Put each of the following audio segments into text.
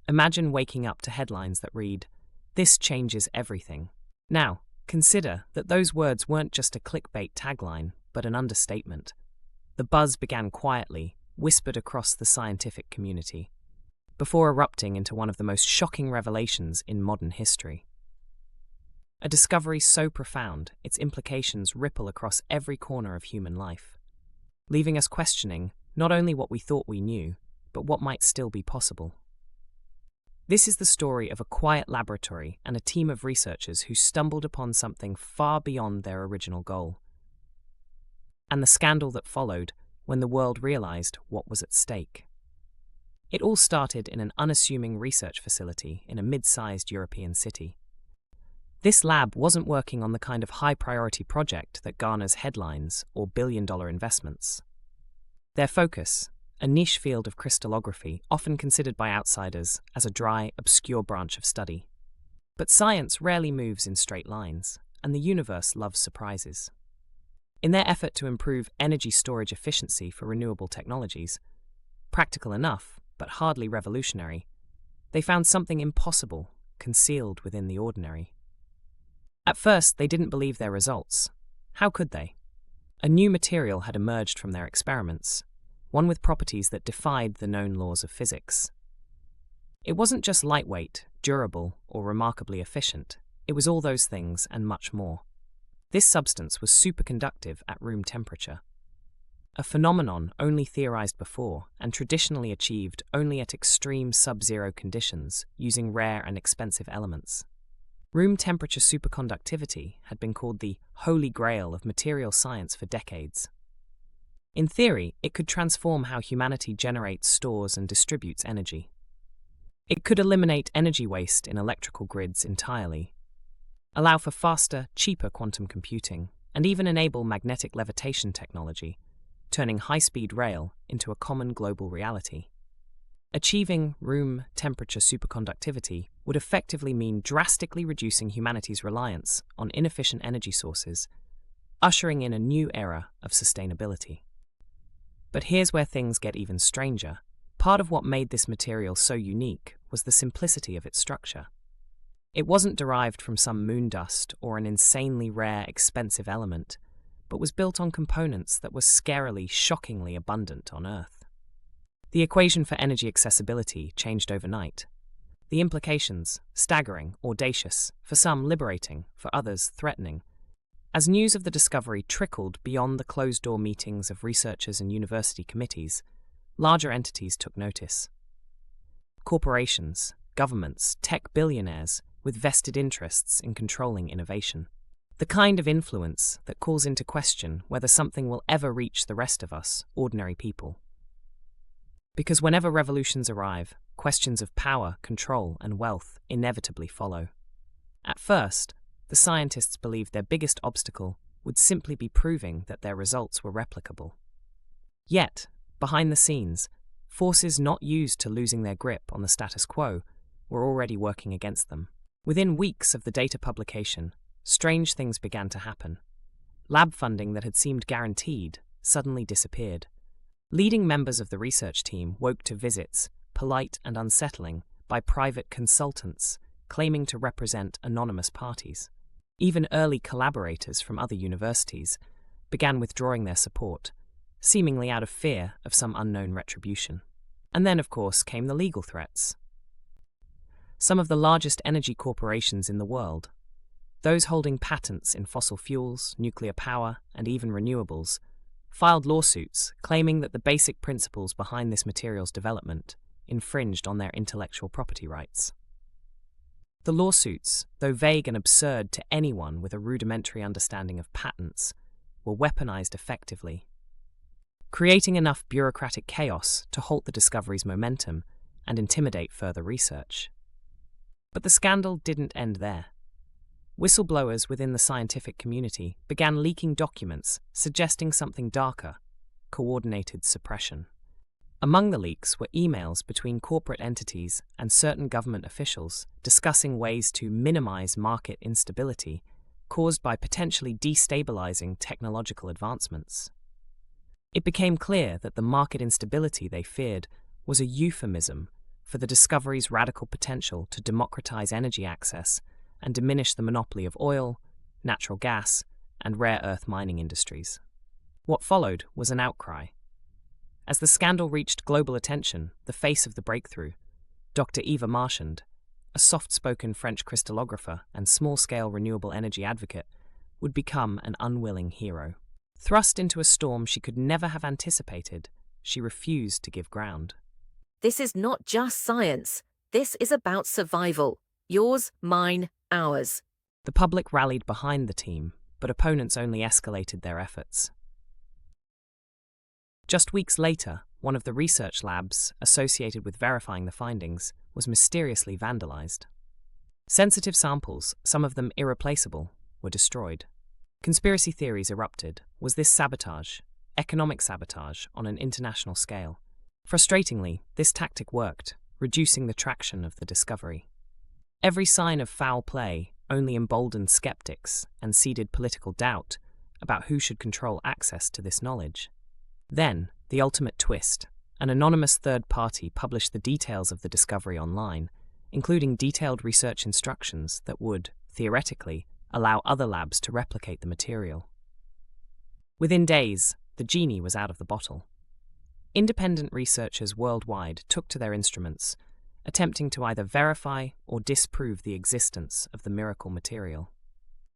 Imagine waking up to headlines that read, "This changes everything." Now, consider that those words weren't just a clickbait tagline, but an understatement. The buzz began quietly, whispered across the scientific community, before erupting into one of the most shocking revelations in modern history. A discovery so profound, its implications ripple across every corner of human life, leaving us questioning not only what we thought we knew, but what might still be possible. This is the story of a quiet laboratory and a team of researchers who stumbled upon something far beyond their original goal, and the scandal that followed when the world realized what was at stake. It all started in an unassuming research facility in a mid-sized European city. This lab wasn't working on the kind of high-priority project that garners headlines or billion-dollar investments. Their focus, a niche field of crystallography often considered by outsiders as a dry, obscure branch of study. But science rarely moves in straight lines, and the universe loves surprises. In their effort to improve energy storage efficiency for renewable technologies, practical enough, but hardly revolutionary, they found something impossible concealed within the ordinary. At first, they didn't believe their results. How could they? A new material had emerged from their experiments, one with properties that defied the known laws of physics. It wasn't just lightweight, durable, or remarkably efficient. It was all those things and much more. This substance was superconductive at room temperature, a phenomenon only theorized before and traditionally achieved only at extreme sub-zero conditions using rare and expensive elements. Room temperature superconductivity had been called the holy grail of material science for decades. In theory, it could transform how humanity generates, stores, and distributes energy. It could eliminate energy waste in electrical grids entirely, allow for faster, cheaper quantum computing, and even enable magnetic levitation technology, turning high-speed rail into a common global reality. Achieving room temperature superconductivity would effectively mean drastically reducing humanity's reliance on inefficient energy sources, ushering in a new era of sustainability. But here's where things get even stranger. Part of what made this material so unique was the simplicity of its structure. It wasn't derived from some moon dust or an insanely rare, expensive element, but was built on components that were scarily, shockingly abundant on Earth. The equation for energy accessibility changed overnight. The implications, staggering, audacious, for some liberating, for others threatening. As news of the discovery trickled beyond the closed-door meetings of researchers and university committees, larger entities took notice. Corporations, governments, tech billionaires with vested interests in controlling innovation. The kind of influence that calls into question whether something will ever reach the rest of us, ordinary people. Because whenever revolutions arrive, questions of power, control, and wealth inevitably follow. At first, the scientists believed their biggest obstacle would simply be proving that their results were replicable. Yet, behind the scenes, forces not used to losing their grip on the status quo were already working against them. Within weeks of the data publication, strange things began to happen. Lab funding that had seemed guaranteed suddenly disappeared. Leading members of the research team woke to visits, polite and unsettling, by private consultants claiming to represent anonymous parties. Even early collaborators from other universities began withdrawing their support, seemingly out of fear of some unknown retribution. And then, of course, came the legal threats. Some of the largest energy corporations in the world, those holding patents in fossil fuels, nuclear power, and even renewables, filed lawsuits claiming that the basic principles behind this material's development infringed on their intellectual property rights. The lawsuits, though vague and absurd to anyone with a rudimentary understanding of patents, were weaponized effectively, creating enough bureaucratic chaos to halt the discovery's momentum and intimidate further research. But the scandal didn't end there. Whistleblowers within the scientific community began leaking documents suggesting something darker: coordinated suppression. Among the leaks were emails between corporate entities and certain government officials discussing ways to minimize market instability caused by potentially destabilizing technological advancements. It became clear that the market instability they feared was a euphemism for the discovery's radical potential to democratize energy access and diminish the monopoly of oil, natural gas, and rare earth mining industries. What followed was an outcry. As the scandal reached global attention, the face of the breakthrough, Dr. Eva Marchand, a soft-spoken French crystallographer and small-scale renewable energy advocate, would become an unwilling hero. Thrust into a storm she could never have anticipated, she refused to give ground. This is not just science. This is about survival. Yours, mine, ours. The public rallied behind the team, but opponents only escalated their efforts. Just weeks later, one of the research labs associated with verifying the findings was mysteriously vandalized. Sensitive samples, some of them irreplaceable, were destroyed. Conspiracy theories erupted. Was this sabotage, economic sabotage on an international scale? Frustratingly, this tactic worked, reducing the traction of the discovery. Every sign of foul play only emboldened skeptics and seeded political doubt about who should control access to this knowledge. Then, the ultimate twist. An anonymous third party published the details of the discovery online, including detailed research instructions that would, theoretically, allow other labs to replicate the material. Within days, the genie was out of the bottle. Independent researchers worldwide took to their instruments, attempting to either verify or disprove the existence of the miracle material.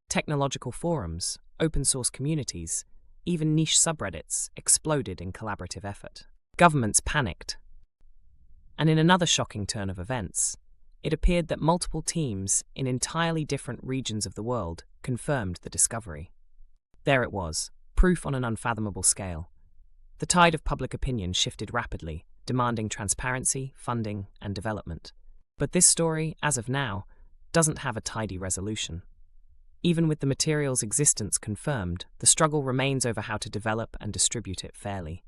Technological forums, open-source communities, even niche subreddits exploded in collaborative effort. Governments panicked. And in another shocking turn of events, it appeared that multiple teams in entirely different regions of the world confirmed the discovery. There it was, proof on an unfathomable scale. The tide of public opinion shifted rapidly, demanding transparency, funding, and development. But this story, as of now, doesn't have a tidy resolution. Even with the material's existence confirmed, the struggle remains over how to develop and distribute it fairly.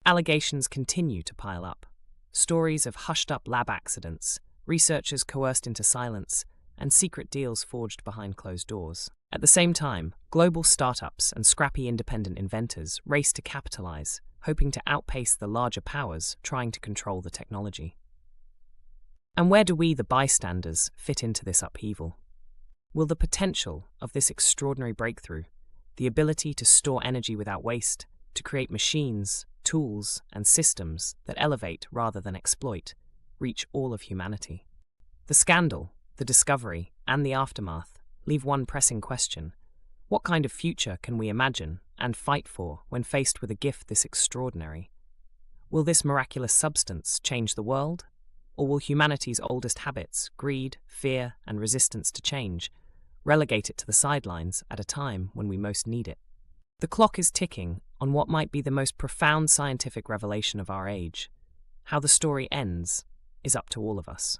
Allegations continue to pile up. Stories of hushed-up lab accidents, researchers coerced into silence, and secret deals forged behind closed doors. At the same time, global startups and scrappy independent inventors race to capitalize, hoping to outpace the larger powers trying to control the technology. And where do we, the bystanders, fit into this upheaval? Will the potential of this extraordinary breakthrough, the ability to store energy without waste, to create machines, tools, and systems that elevate rather than exploit, reach all of humanity? The scandal, the discovery, and the aftermath leave one pressing question. What kind of future can we imagine and fight for when faced with a gift this extraordinary? Will this miraculous substance change the world? Or will humanity's oldest habits, greed, fear, and resistance to change, relegate it to the sidelines at a time when we most need it? The clock is ticking on what might be the most profound scientific revelation of our age. How the story ends is up to all of us.